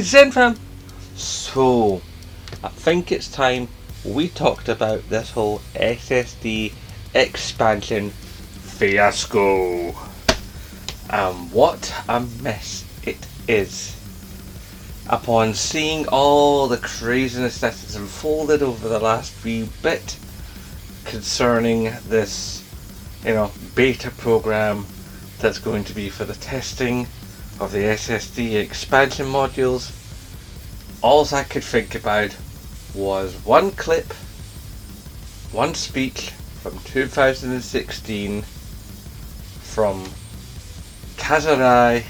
Zen fam. So, I think it's time we talked about this whole SSD expansion fiasco. And what a mess it is. Upon seeing all the craziness that has unfolded over the last wee bit concerning this, beta program that's going to be for the testing of the SSD expansion modules, all I could think about was one clip, one speech from 2016 from Kazurai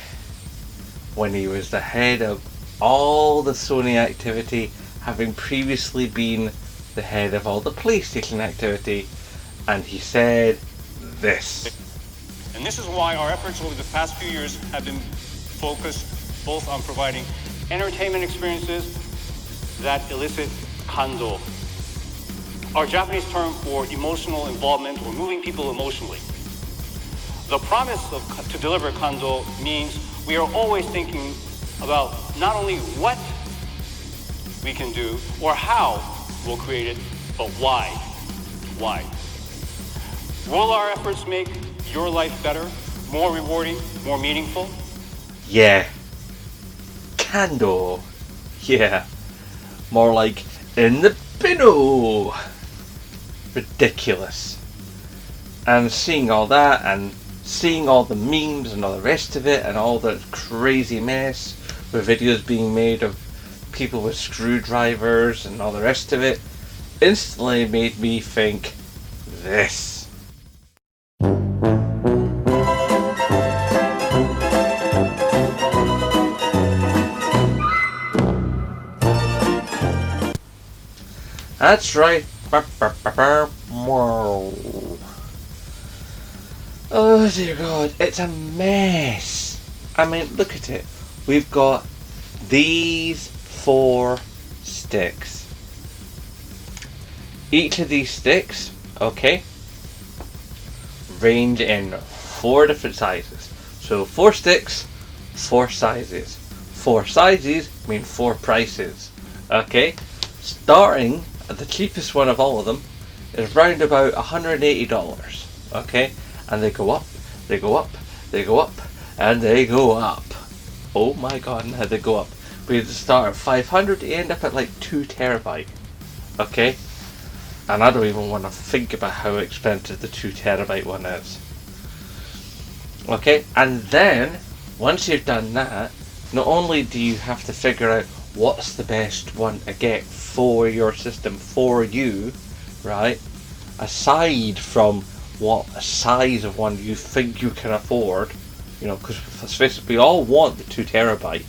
when he was the head of all the Sony activity, having previously been the head of all the PlayStation activity, and he said this. And this is why our efforts over the past few years have been focused both on providing entertainment experiences that elicit kanzo, our Japanese term for emotional involvement or moving people emotionally. The promise to deliver kanzo means we are always thinking about not only what we can do or how we'll create it, but why. Why? Will our efforts make your life better, more rewarding, more meaningful? Yeah. Kando. Yeah. More like in the bino. Ridiculous. And seeing all that and seeing all the memes and all the rest of it and all the crazy mess with videos being made of people with screwdrivers and all the rest of it instantly made me think this. That's right. Oh dear God, it's a mess. I mean, look at it. We've got these 4 sticks. Each of these sticks, okay, range in 4 different sizes. So 4 sticks, 4 sizes. 4 sizes mean 4 prices. Okay, starting at the cheapest one of all of them is round about $180. Okay, and they go up, they go up, they go up, and they go up. Oh my God, and how they go up. We start at 500 to end up at like 2 terabyte. Okay, and I don't even want to think about how expensive the 2 terabyte one is. Okay, and then once you've done that, not only do you have to figure out what's the best one to get for your system, for you, right, aside from what size of one you think you can afford, because let's face it, we all want the 2 terabyte,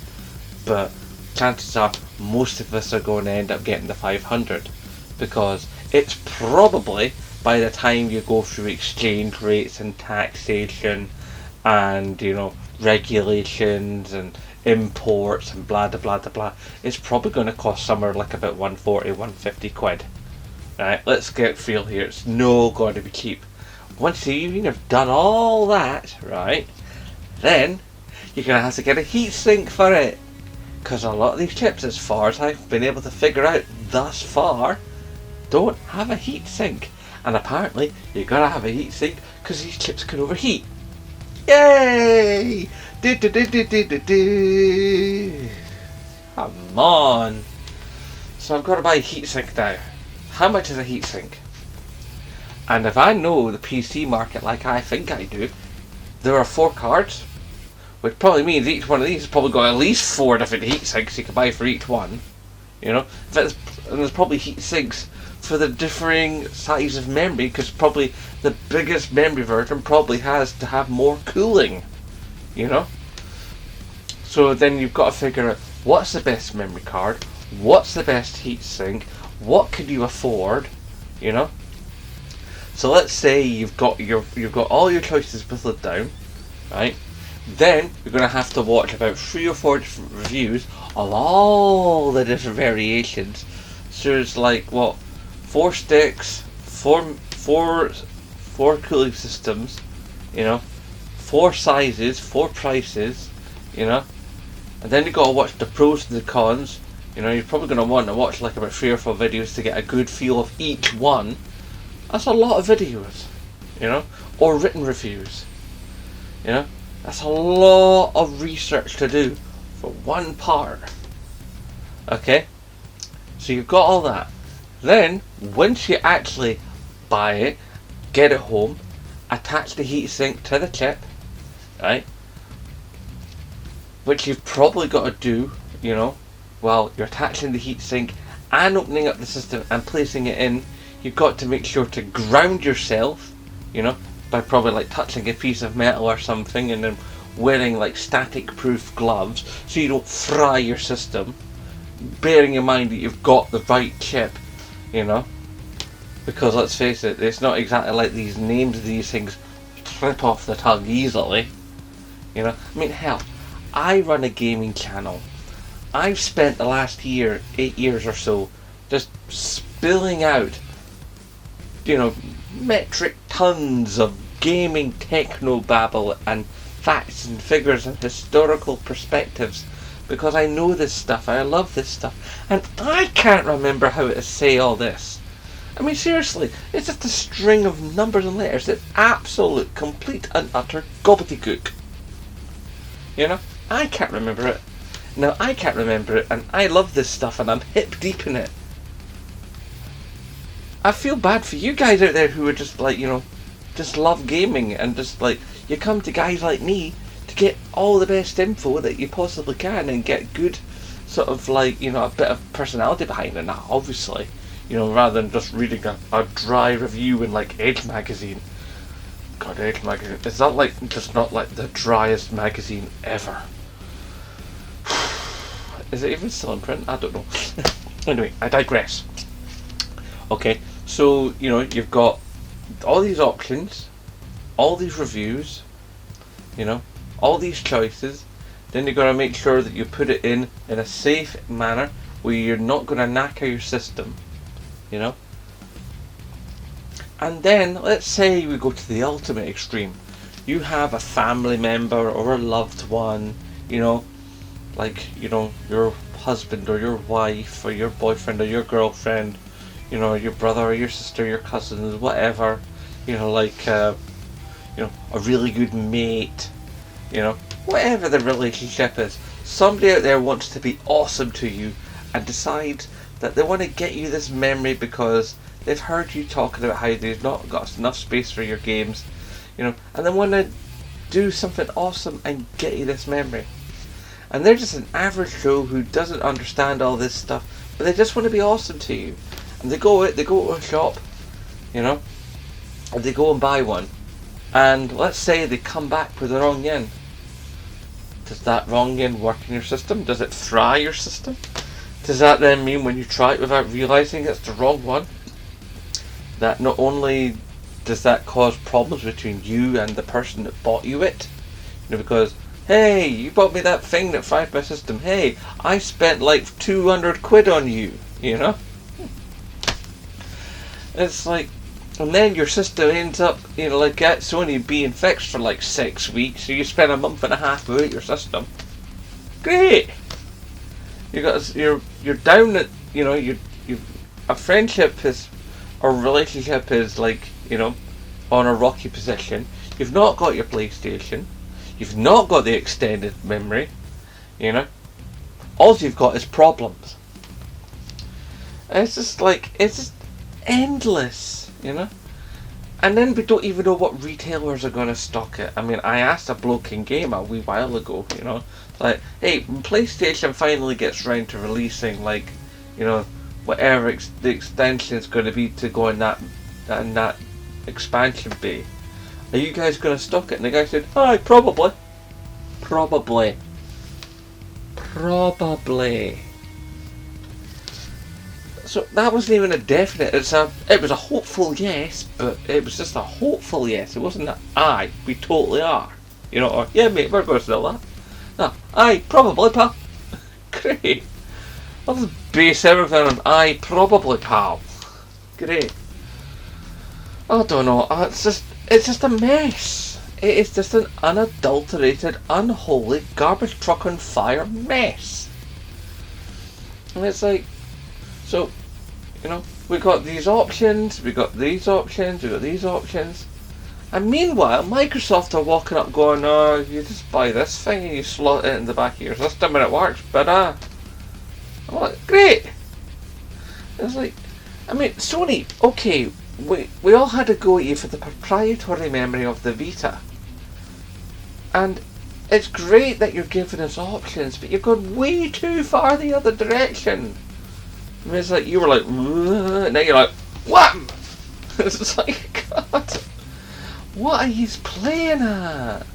but chances are most of us are going to end up getting the 500, because it's probably, by the time you go through exchange rates and taxation and regulations and imports and blah blah blah blah, it's probably going to cost somewhere like about 140-150 quid. Right, let's get real here, it's no going to be cheap. Once you even have done all that, right, then you're going to have to get a heatsink for it, because a lot of these chips, as far as I've been able to figure out thus far, don't have a heatsink. And apparently you're going to have a heatsink because these chips can overheat. Yay! Come on. So I've got to buy a heatsink now. How much is a heatsink? And if I know the PC market like I think I do, there are 4 cards, which probably means each one of these has probably got at least 4 different heatsinks you can buy for each one. And there's probably heatsinks for the differing size of memory, because probably the biggest memory version probably has to have more cooling. So then you've got to figure out what's the best memory card, what's the best heatsink, what can you afford, So let's say you've got all your choices whittled down, right? Then you're going to have to watch about 3 or 4 different reviews of all the different variations. So there's like 4 sticks, 4 cooling systems, 4 sizes, 4 prices, And then you got to watch the pros and the cons. You know, you're probably going to want to watch like about 3 or 4 videos to get a good feel of each one. That's a lot of videos, you know, or written reviews. You know, that's a lot of research to do for one part. Okay, so you've got all that. Then, once you actually buy it, get it home, attach the heatsink to the chip, right? Which you've probably got to do, you know, while you're attaching the heatsink and opening up the system and placing it in. You've got to make sure to ground yourself, you know, by probably like touching a piece of metal or something, and then wearing like static proof gloves so you don't fry your system, bearing in mind that you've got the right chip, you know, because let's face it, it's not exactly like these names of these things slip off the tongue easily, you know. I mean, hell, I run a gaming channel. I've spent the last 8 years or so just spilling out, you know, metric tons of gaming technobabble and facts and figures and historical perspectives, because I know this stuff, I love this stuff, and I can't remember how to say all this. I mean, seriously, it's just a string of numbers and letters that's absolute, complete and utter gobbledygook. You know, I can't remember it. Now, I can't remember it, and I love this stuff, and I'm hip deep in it. I feel bad for you guys out there who are just like, you know, just love gaming, and just like, you come to guys like me to get all the best info that you possibly can and get good sort of like, you know, a bit of personality behind it now, obviously, you know, rather than just reading a dry review in like Edge magazine. God, Edge magazine, is that like just not like the driest magazine ever? Is it even still in print? I don't know. Anyway, I digress. Okay, so, you know, you've got all these options, all these reviews, you know, all these choices. Then you've got to make sure that you put it in a safe manner where you're not going to knacker your system, you know. And then, let's say we go to the ultimate extreme. You have a family member or a loved one, you know, like, you know, your husband or your wife or your boyfriend or your girlfriend, you know, your brother or your sister, your cousins, whatever, you know, like, you know, a really good mate, you know, whatever the relationship is. Somebody out there wants to be awesome to you and decides that they want to get you this memory because they've heard you talking about how they've not got enough space for your games, you know, and they want to do something awesome and get you this memory. And they're just an average Joe who doesn't understand all this stuff, but they just want to be awesome to you. And they go to a shop, you know, and they go and buy one. And let's say they come back with the wrong yen. Does that wrong yen work in your system? Does it fry your system? Does that then mean when you try it without realising it's the wrong one, that not only does that cause problems between you and the person that bought you it, you know, because, hey, you bought me that thing that fried my system. Hey, I spent like 200 quid on you, you know? It's like, and then your system ends up, you know, like at Sony being fixed for like 6 weeks, so you spend a month and a half without your system. Great! You're down at, you know, a friendship is, or relationship is like, you know, on a rocky position. You've not got your PlayStation. You've not got the extended memory, you know. All you've got is problems. And it's just like, it's just endless, you know. And then we don't even know what retailers are going to stock it. I mean, I asked a bloke in game a wee while ago, you know, like, hey, when PlayStation finally gets round to releasing, like, you know, whatever the extension is going to be to go in that expansion bay, are you guys going to stock it? And the guy said, "Aye, probably." Probably. So that wasn't even a definite. It was a hopeful yes, but it was just a hopeful yes. It wasn't that aye, we totally are. You know, or yeah, mate, we're going to sell that. No, aye, probably, pal. Great. I'll just base everything on aye, probably, pal. Great. I don't know. It's just a mess. It is just an unadulterated, unholy, garbage truck on fire mess. And it's like, so, you know, we got these options, we got these options, we got these options. And meanwhile, Microsoft are walking up going, oh, you just buy this thing and you slot it in the back of your system and it works, but I'm like, great! It's like, I mean, Sony, okay, we all had a go at you for the proprietary memory of the Vita. And it's great that you're giving us options, but you've gone way too far the other direction. I mean, it's like, you were like, now you're like, wham! It's like, God, what are you playing at?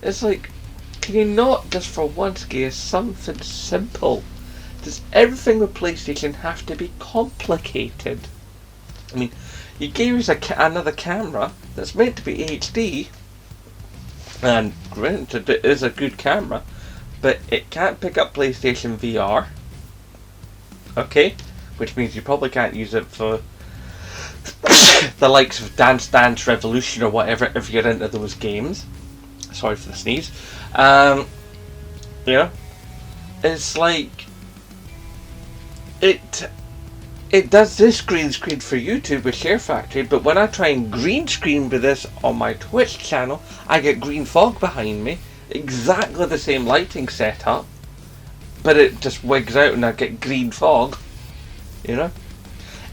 It's like, can you not just for once give us something simple? Does everything with PlayStation have to be complicated? I mean, you gave us another camera that's meant to be HD, and granted it is a good camera, but it can't pick up PlayStation VR. Okay, which means you probably can't use it for the likes of Dance Dance Revolution or whatever if you're into those games. Sorry for the sneeze. Yeah, it's like it does this green screen for YouTube with Share Factory, but when I try and green screen with this on my Twitch channel, I get green fog behind me, exactly the same lighting setup, but it just wigs out and I get green fog, you know?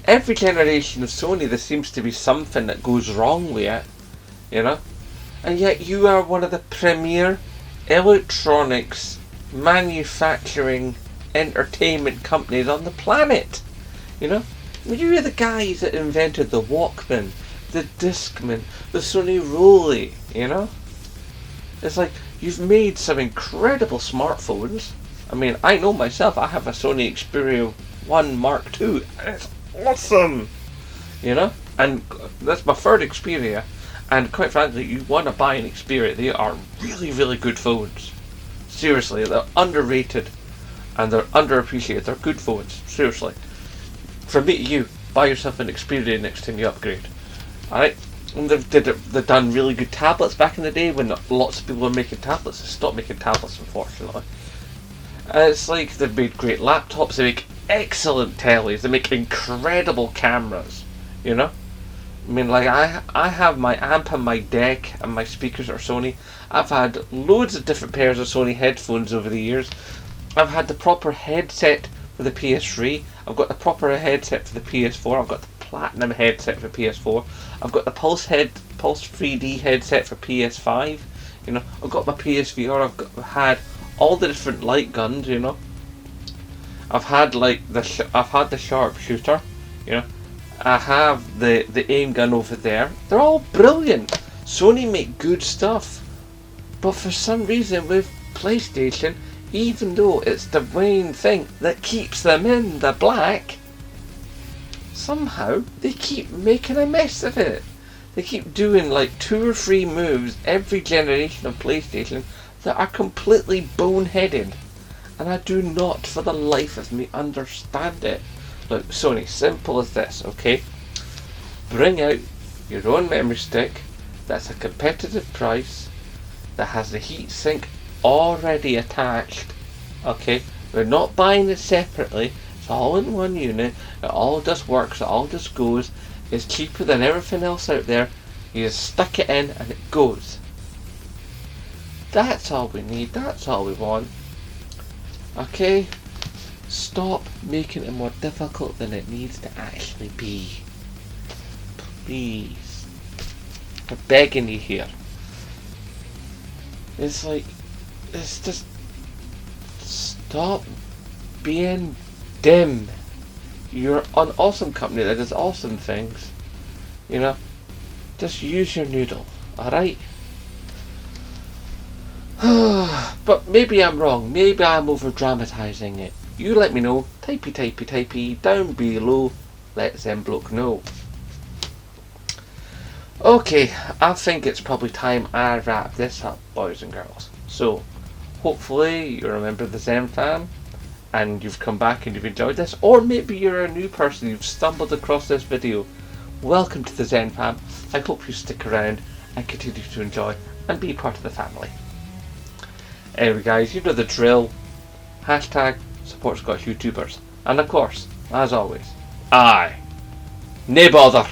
Every generation of Sony there seems to be something that goes wrong with it, you know? And yet you are one of the premier electronics manufacturing entertainment companies on the planet, you know? You are the guys that invented the Walkman, the Discman, the Sony Rolly, you know? It's like, you've made some incredible smartphones. I mean, I know myself, I have a Sony Xperia 1 Mark II, and it's awesome, you know? And that's my third Xperia, and quite frankly, you want to buy an Xperia, they are really, really good phones. Seriously, they're underrated, and they're underappreciated, they're good phones, seriously. From me to you, buy yourself an Xperia next time you upgrade. Alright? And they've done really good tablets back in the day when lots of people were making tablets. They stopped making tablets, unfortunately. It's like they've made great laptops, they make excellent tellies, they make incredible cameras, you know? I mean, like, I have my amp and my deck and my speakers are Sony. I've had loads of different pairs of Sony headphones over the years. I've had the proper headset for the PS3. I've got the proper headset for the PS4. I've got the platinum headset for PS4. I've got the Pulse 3D headset for PS5. You know, I've got my PSVR. I've had all the different light guns. You know, I've had like I've had the sharpshooter. You know, I have the aim gun over there. They're all brilliant. Sony make good stuff, but for some reason with PlayStation, even though it's the main thing that keeps them in the black, somehow they keep making a mess of it. They keep doing like 2 or 3 moves every generation of PlayStation that are completely boneheaded, and I do not for the life of me understand it. Look, Sony, simple as this, okay? Bring out your own memory stick that's a competitive price, that has the heatsink already attached, okay? We're not buying it separately, it's all in one unit, it all just works, it all just goes, it's cheaper than everything else out there, you just stick it in and it goes. That's all we need, that's all we want, okay? Stop making it more difficult than it needs to actually be. Please. I'm begging you here. It's like, it's just, stop being dim. You're an awesome company that does awesome things. You know, just use your noodle, alright? But maybe I'm wrong, maybe I'm over dramatising it. You let me know, typey down below, let them bloke know. Okay, I think it's probably time I wrap this up, boys and girls. So, hopefully you remember the Zen Fam, and you've come back and you've enjoyed this, or maybe you're a new person, you've stumbled across this video. Welcome to the Zen Fam, I hope you stick around, and continue to enjoy and be part of the family. Anyway guys, you know the drill. Hashtag support Scottish YouTubers. And of course, as always, aye, nae bother.